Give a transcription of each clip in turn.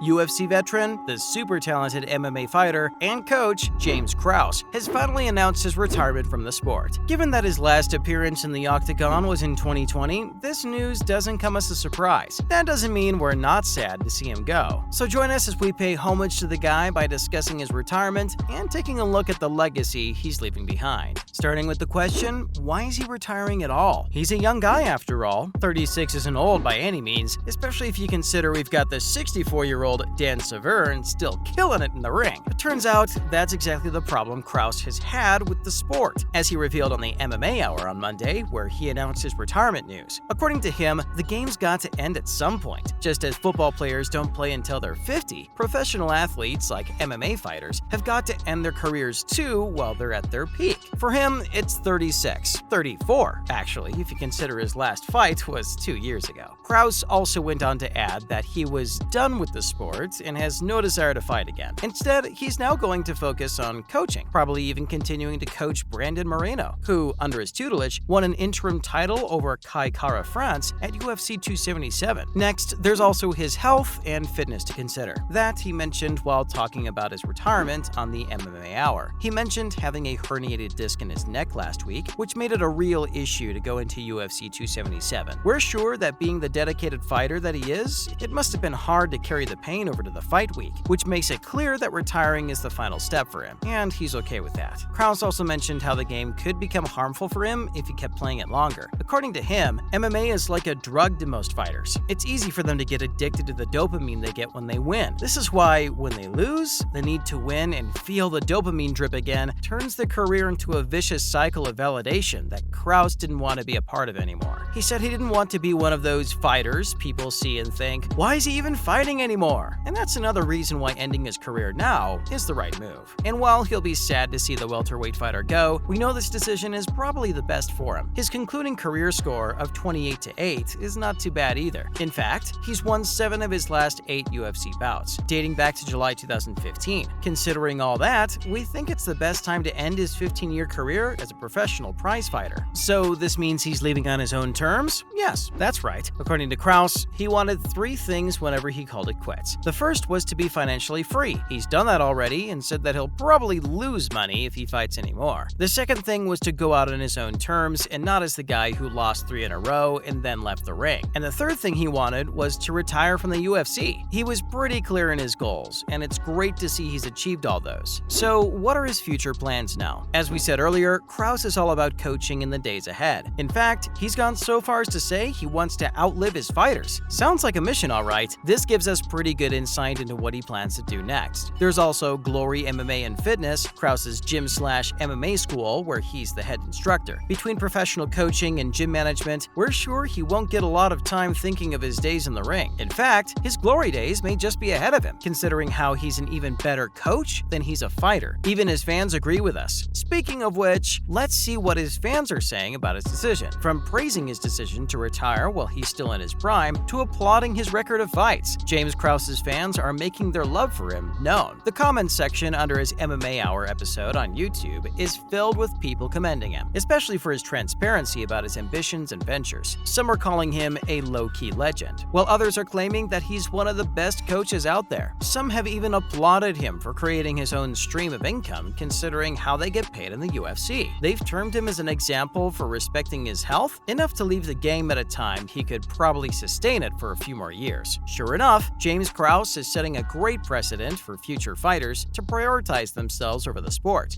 UFC veteran, the super talented MMA fighter, and coach James Krause has finally announced his retirement from the sport. Given that his last appearance in the octagon was in 2020, this news doesn't come as a surprise. That doesn't mean we're not sad to see him go. So join us as we pay homage to the guy by discussing his retirement and taking a look at the legacy he's leaving behind. Starting with the question, why is he retiring at all? He's a young guy after all. 36 isn't old by any means, especially if you consider we've got the 64-year-old Dan Severn still killing it in the ring. It turns out that's exactly the problem Krause has had with the sport, as he revealed on the MMA Hour on Monday, where he announced his retirement news. According to him, the game's got to end at some point. Just as football players don't play until they're 50, professional athletes like MMA fighters have got to end their careers too while they're at their peak. For him, it's 36. 34, actually, if you consider his last fight was 2 years ago. Krause also went on to add that he was done with the sport and has no desire to fight again. Instead, he's now going to focus on coaching, probably even continuing to coach Brandon Moreno, who, under his tutelage, won an interim title over Kai Kara France at UFC 277. Next, there's also his health and fitness to consider. That he mentioned while talking about his retirement on the MMA Hour. He mentioned having a herniated disc in his neck last week, which made it a real issue to go into UFC 277. We're sure that being the dedicated fighter that he is, it must have been hard to carry the pain over to the fight week, which makes it clear that retiring is the final step for him, and he's okay with that. Krause also mentioned how the game could become harmful for him if he kept playing it longer. According to him, MMA is like a drug to most fighters. It's easy for them to get addicted to the dopamine they get when they win. This is why, when they lose, the need to win and feel the dopamine drip again turns their career into a vicious cycle of validation that Krause didn't want to be a part of anymore. He said he didn't want to be one of those fighters people see and think, why is he even fighting anymore? And that's another reason why ending his career now is the right move. And while he'll be sad to see the welterweight fighter go, we know this decision is probably the best for him. His concluding career score of 28-8 is not too bad either. In fact, he's won 7 of his last 8 UFC bouts, dating back to July 2015. Considering all that, we think it's the best time to end his 15-year career as a professional prize fighter. So this means he's leaving on his own terms? Yes, that's right. According to Krause, he wanted 3 things whenever he called it quits. The first was to be financially free. He's done that already and said that he'll probably lose money if he fights anymore. The second thing was to go out on his own terms and not as the guy who lost 3 in a row and then left the ring. And the third thing he wanted was to retire from the UFC. He was pretty clear in his goals, and it's great to see he's achieved all those. So what are his future plans now? As we said earlier, Krause is all about coaching in the days ahead. In fact, he's gone so far as to say he wants to outlive his fighters. Sounds like a mission, all right. This gives us pretty good insight into what he plans to do next. There's also Glory MMA and Fitness, Krause's gym/MMA school, where he's the head instructor. Between professional coaching and gym management, we're sure he won't get a lot of time thinking of his days in the ring. In fact, his glory days may just be ahead of him, considering how he's an even better coach than he's a fighter. Even his fans agree with us. Speaking of which, let's see what his fans are saying about his decision. From praising his decision to retire while he's still in his prime, to applauding his record of fights, James Krause's fans are making their love for him known. The comments section under his MMA Hour episode on YouTube is filled with people commending him, especially for his transparency about his ambitions and ventures. Some are calling him a low-key legend, while others are claiming that he's one of the best coaches out there. Some have even applauded him for creating his own stream of income, considering how they get paid in the UFC. They've termed him as an example for respecting his health, enough to leave the game at a time he could probably sustain it for a few more years. Sure enough, James Krause is setting a great precedent for future fighters to prioritize themselves over the sport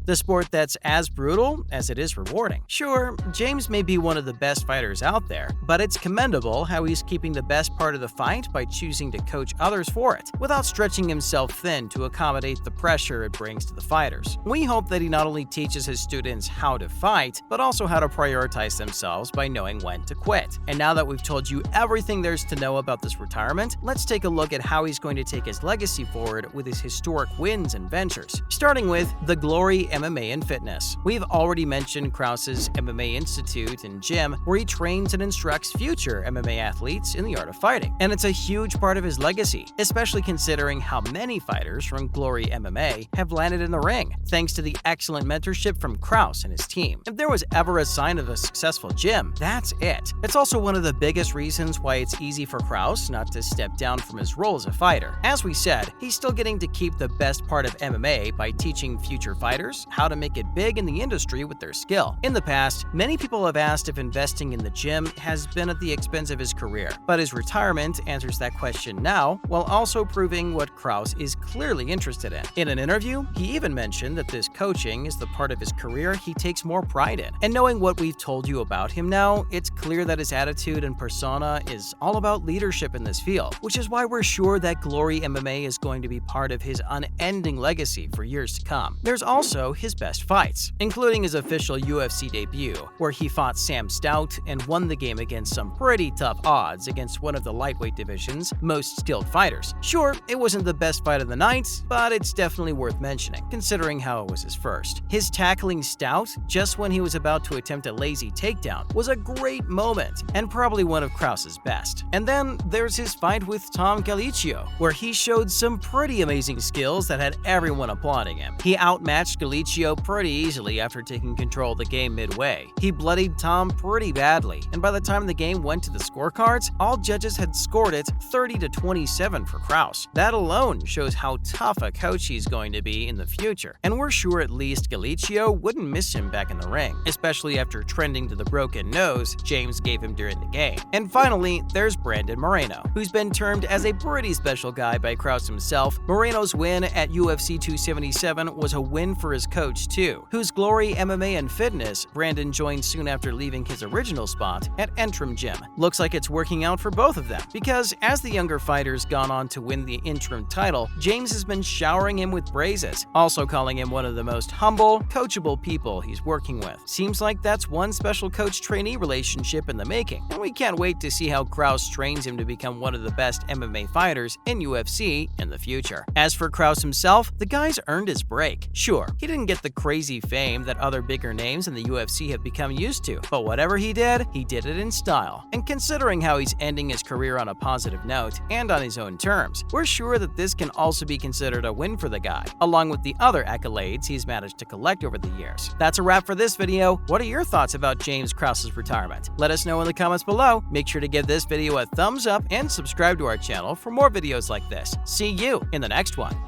that's as brutal as it is rewarding. Sure, James may be one of the best fighters out there, but it's commendable how he's keeping the best part of the fight by choosing to coach others for it, without stretching himself thin to accommodate the pressure it brings to the fighters. We hope that he not only teaches his students how to fight, but also how to prioritize themselves by knowing when to quit. And now that we've told you everything there's to know about this retirement, let's take a look at how he's going to take his legacy forward with his historic wins and ventures, starting with the Glory MMA and Fitness. fitness. We've already mentioned Krause's MMA Institute and gym, where he trains and instructs future MMA athletes in the art of fighting. And it's a huge part of his legacy, especially considering how many fighters from Glory MMA have landed in the ring, thanks to the excellent mentorship from Krause and his team. If there was ever a sign of a successful gym, that's it. It's also one of the biggest reasons why it's easy for Krause not to step down from his role as a fighter. As we said, he's still getting to keep the best part of MMA by teaching future fighters how to make it big in the industry with their skill. In the past, many people have asked if investing in the gym has been at the expense of his career, but his retirement answers that question now, while also proving what Krause is clearly interested in. In an interview, he even mentioned that this coaching is the part of his career he takes more pride in. And knowing what we've told you about him now, it's clear that his attitude and persona is all about leadership in this field, which is why we're sure that Glory MMA is going to be part of his unending legacy for years to come. There's also his best fights, including his official UFC debut, where he fought Sam Stout and won the game against some pretty tough odds against one of the lightweight division's most skilled fighters. Sure, it wasn't the best fight of the night, but it's definitely worth mentioning, considering how it was his first. His tackling Stout just when he was about to attempt a lazy takedown was a great moment, and probably one of Krause's best. And then there's his fight with Tom Galicchio, where he showed some pretty amazing skills that had everyone applauding him. He outmatched Galicchio pretty easily after taking control of the game midway. He bloodied Tom pretty badly, and by the time the game went to the scorecards, all judges had scored it 30-27 for Krause. That alone shows how tough a coach he's going to be in the future, and we're sure at least Galicchio wouldn't miss him back in the ring, especially after trending to the broken nose James gave him during the game. And finally, there's Brandon Moreno, who's been termed as a pretty special guy by Krause himself. Moreno's win at UFC 277 was a win for his coach too, whose Glory MMA and Fitness Brandon joined soon after leaving his original spot at Interim Gym. Looks like it's working out for both of them, because as the younger fighter's gone on to win the interim title, James has been showering him with praises, also calling him one of the most humble, coachable people he's working with. Seems like that's one special coach-trainee relationship in the making, and we can't wait to see how Krause trains him to become one of the best MMA fighters in UFC in the future. As for Krause himself, the guy's earned his break. Sure, he didn't get the crazy fame that other bigger names in the UFC have become used to, but whatever he did it in style. And considering how he's ending his career on a positive note and on his own terms, we're sure that this can also be considered a win for the guy, along with the other accolades he's managed to collect over the years. That's a wrap for this video. What are your thoughts about James Krause's retirement? Let us know in the comments below. Make sure to give this video a thumbs up and subscribe to our channel for more videos like this. See you in the next one.